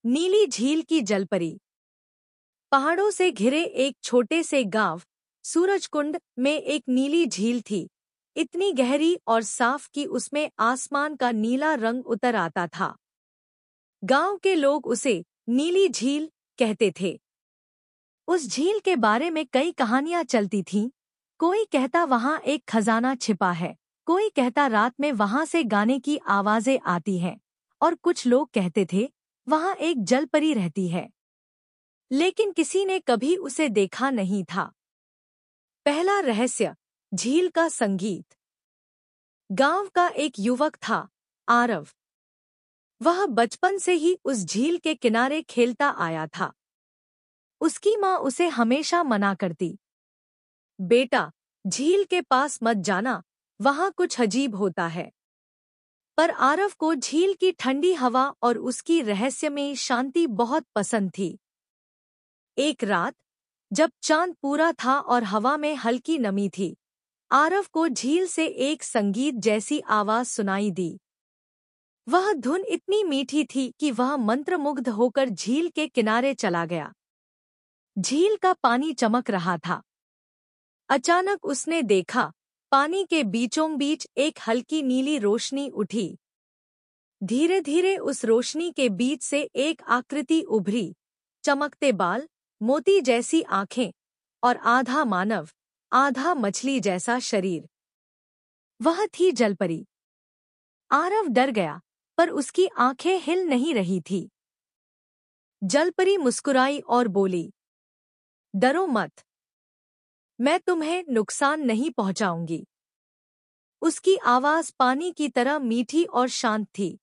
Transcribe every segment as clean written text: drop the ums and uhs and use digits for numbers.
नीली झील की जलपरी। पहाड़ों से घिरे एक छोटे से गांव सूरजकुंड में एक नीली झील थी, इतनी गहरी और साफ कि उसमें आसमान का नीला रंग उतर आता था। गांव के लोग उसे नीली झील कहते थे। उस झील के बारे में कई कहानियां चलती थीं। कोई कहता वहां एक खजाना छिपा है, कोई कहता रात में वहां से गाने की आवाजें आती हैं, और कुछ लोग कहते थे वहां एक जलपरी रहती है, लेकिन किसी ने कभी उसे देखा नहीं था। पहला रहस्य, झील का संगीत। गांव का एक युवक था, आरव। वह बचपन से ही उस झील के किनारे खेलता आया था। उसकी माँ उसे हमेशा मना करती, बेटा, झील के पास मत जाना, वहां कुछ अजीब होता है। पर आरव को झील की ठंडी हवा और उसकी रहस्यमयी शांति बहुत पसंद थी। एक रात, जब चांद पूरा था और हवा में हल्की नमी थी, आरव को झील से एक संगीत जैसी आवाज सुनाई दी। वह धुन इतनी मीठी थी कि वह मंत्रमुग्ध होकर झील के किनारे चला गया। झील का पानी चमक रहा था। अचानक उसने देखा, पानी के बीचों बीच एक हल्की नीली रोशनी उठी। धीरे धीरे उस रोशनी के बीच से एक आकृति उभरी, चमकते बाल, मोती जैसी आंखें और आधा मानव आधा मछली जैसा शरीर। वह थी जलपरी। आरव डर गया, पर उसकी आंखें हिल नहीं रही थी। जलपरी मुस्कुराई और बोली, डरो मत, मैं तुम्हें नुकसान नहीं पहुंचाऊंगी। उसकी आवाज पानी की तरह मीठी और शांत थी।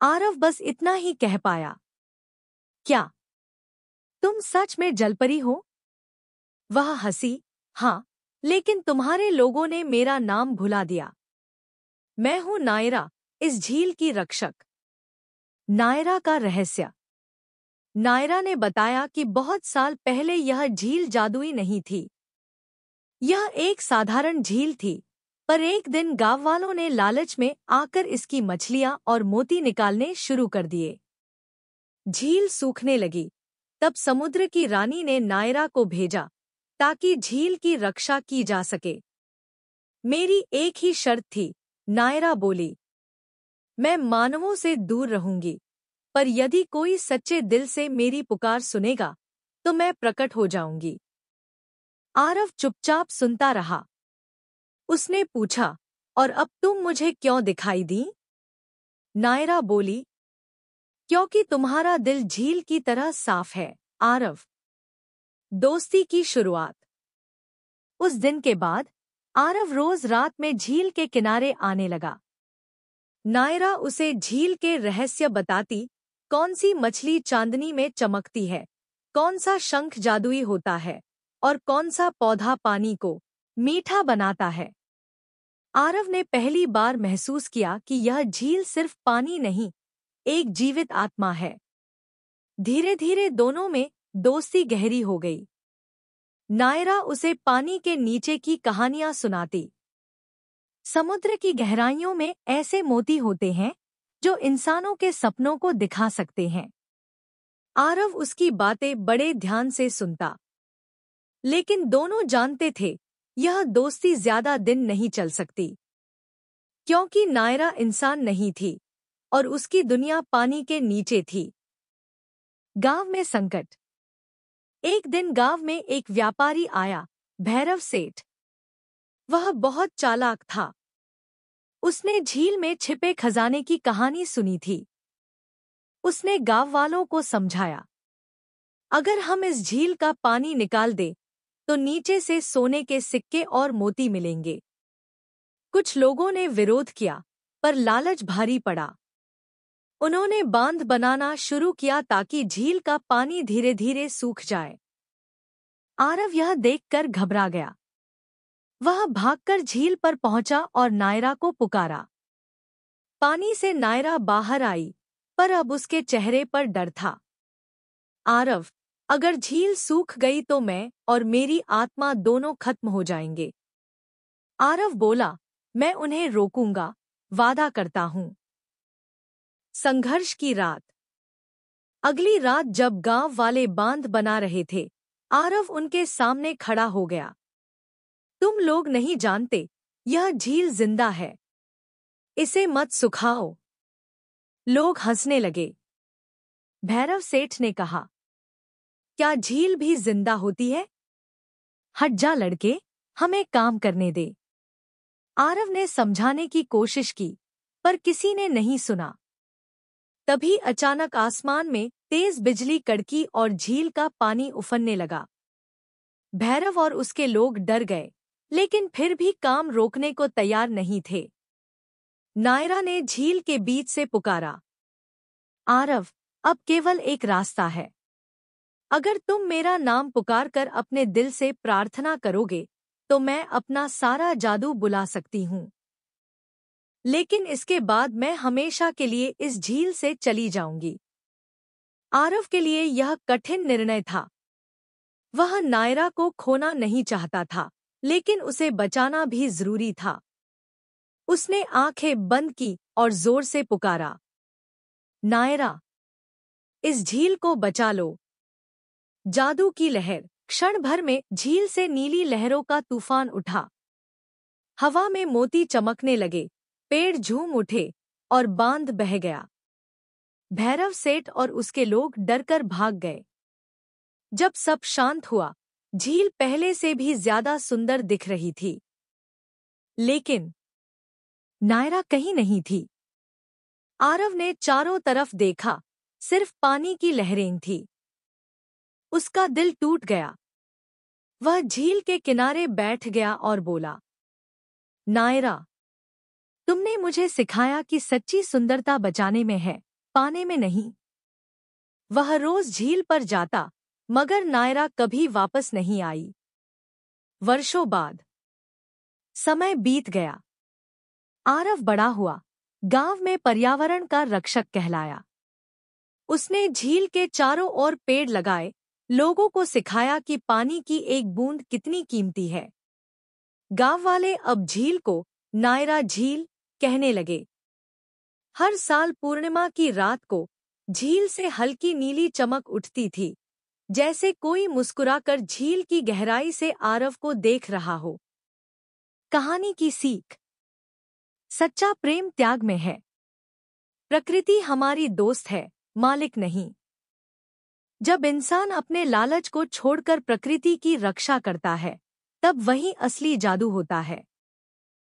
आरव बस इतना ही कह पाया, क्या तुम सच में जलपरी हो? वह हंसी, हाँ, लेकिन तुम्हारे लोगों ने मेरा नाम भुला दिया। मैं हूं नायरा, इस झील की रक्षक। नायरा का रहस्य। नायरा ने बताया कि बहुत साल पहले यह झील जादुई नहीं थी। यह एक साधारण झील थी, पर एक दिन गांव वालों ने लालच में आकर इसकी मछलियां और मोती निकालने शुरू कर दिए। झील सूखने लगी। तब समुद्र की रानी ने नायरा को भेजा ताकि झील की रक्षा की जा सके। मेरी एक ही शर्त थी, नायरा बोली, मैं मानवों से दूर रहूंगी, पर यदि कोई सच्चे दिल से मेरी पुकार सुनेगा तो मैं प्रकट हो जाऊंगी। आरव चुपचाप सुनता रहा। उसने पूछा, और अब तुम मुझे क्यों दिखाई दी? नायरा बोली, क्योंकि तुम्हारा दिल झील की तरह साफ है। आरव। दोस्ती की शुरुआत। उस दिन के बाद आरव रोज रात में झील के किनारे आने लगा। नायरा उसे झील के रहस्य बताती, कौन सी मछली चांदनी में चमकती है, कौन सा शंख जादुई होता है, और कौन सा पौधा पानी को मीठा बनाता है। आरव ने पहली बार महसूस किया कि यह झील सिर्फ पानी नहीं, एक जीवित आत्मा है। धीरे धीरे दोनों में दोस्ती गहरी हो गई। नायरा उसे पानी के नीचे की कहानियां सुनाती। समुद्र की गहराइयों में ऐसे मोती होते हैं जो इंसानों के सपनों को दिखा सकते हैं। आरव उसकी बातें बड़े ध्यान से सुनता, लेकिन दोनों जानते थे यह दोस्ती ज्यादा दिन नहीं चल सकती, क्योंकि नायरा इंसान नहीं थी और उसकी दुनिया पानी के नीचे थी। गांव में संकट। एक दिन गांव में एक व्यापारी आया, भैरव सेठ। वह बहुत चालाक था। उसने झील में छिपे खजाने की कहानी सुनी थी। उसने गांव वालों को समझाया, अगर हम इस झील का पानी निकाल दें तो नीचे से सोने के सिक्के और मोती मिलेंगे। कुछ लोगों ने विरोध किया, पर लालच भारी पड़ा। उन्होंने बांध बनाना शुरू किया ताकि झील का पानी धीरे धीरे सूख जाए। आरव यह देखकर घबरा गया। वह भागकर झील पर पहुंचा और नायरा को पुकारा। पानी से नायरा बाहर आई, पर अब उसके चेहरे पर डर था। आरव, अगर झील सूख गई तो मैं और मेरी आत्मा दोनों खत्म हो जाएंगे। आरव बोला, मैं उन्हें रोकूंगा, वादा करता हूं। संघर्ष की रात। अगली रात जब गांव वाले बांध बना रहे थे, आरव उनके सामने खड़ा हो गया। तुम लोग नहीं जानते, यह झील जिंदा है, इसे मत सुखाओ। लोग हंसने लगे। भैरव सेठ ने कहा, क्या झील भी जिंदा होती है? हट जा लड़के, हमें काम करने दे। आरव ने समझाने की कोशिश की, पर किसी ने नहीं सुना। तभी अचानक आसमान में तेज बिजली कड़की और झील का पानी उफनने लगा। भैरव और उसके लोग डर गए, लेकिन फिर भी काम रोकने को तैयार नहीं थे। नायरा ने झील के बीच से पुकारा, आरव, अब केवल एक रास्ता है। अगर तुम मेरा नाम पुकारकर अपने दिल से प्रार्थना करोगे, तो मैं अपना सारा जादू बुला सकती हूँ। लेकिन इसके बाद मैं हमेशा के लिए इस झील से चली जाऊंगी। आरव के लिए यह कठिन निर्णय था। वह नायरा को खोना नहीं चाहता था, लेकिन उसे बचाना भी जरूरी था। उसने आंखें बंद की और जोर से पुकारा, नायरा, इस झील को बचा लो। जादू की लहर। क्षण भर में झील से नीली लहरों का तूफान उठा। हवा में मोती चमकने लगे, पेड़ झूम उठे और बांध बह गया। भैरव सेठ और उसके लोग डरकर भाग गए। जब सब शांत हुआ, झील पहले से भी ज्यादा सुंदर दिख रही थी। लेकिन नायरा कहीं नहीं थी। आरव ने चारों तरफ देखा, सिर्फ पानी की लहरें थीं। उसका दिल टूट गया। वह झील के किनारे बैठ गया और बोला, नायरा, तुमने मुझे सिखाया कि सच्ची सुंदरता बचाने में है, पाने में नहीं। वह रोज झील पर जाता, मगर नायरा कभी वापस नहीं आई। वर्षों बाद समय बीत गया। आरव बड़ा हुआ, गांव में पर्यावरण का रक्षक कहलाया। उसने झील के चारों ओर पेड़ लगाए, लोगों को सिखाया कि पानी की एक बूंद कितनी कीमती है। गांव वाले अब झील को नायरा झील कहने लगे। हर साल पूर्णिमा की रात को झील से हल्की नीली चमक उठती थी, जैसे कोई मुस्कुराकर झील की गहराई से आरव को देख रहा हो। कहानी की सीख। सच्चा प्रेम त्याग में है। प्रकृति हमारी दोस्त है, मालिक नहीं। जब इंसान अपने लालच को छोड़कर प्रकृति की रक्षा करता है, तब वही असली जादू होता है।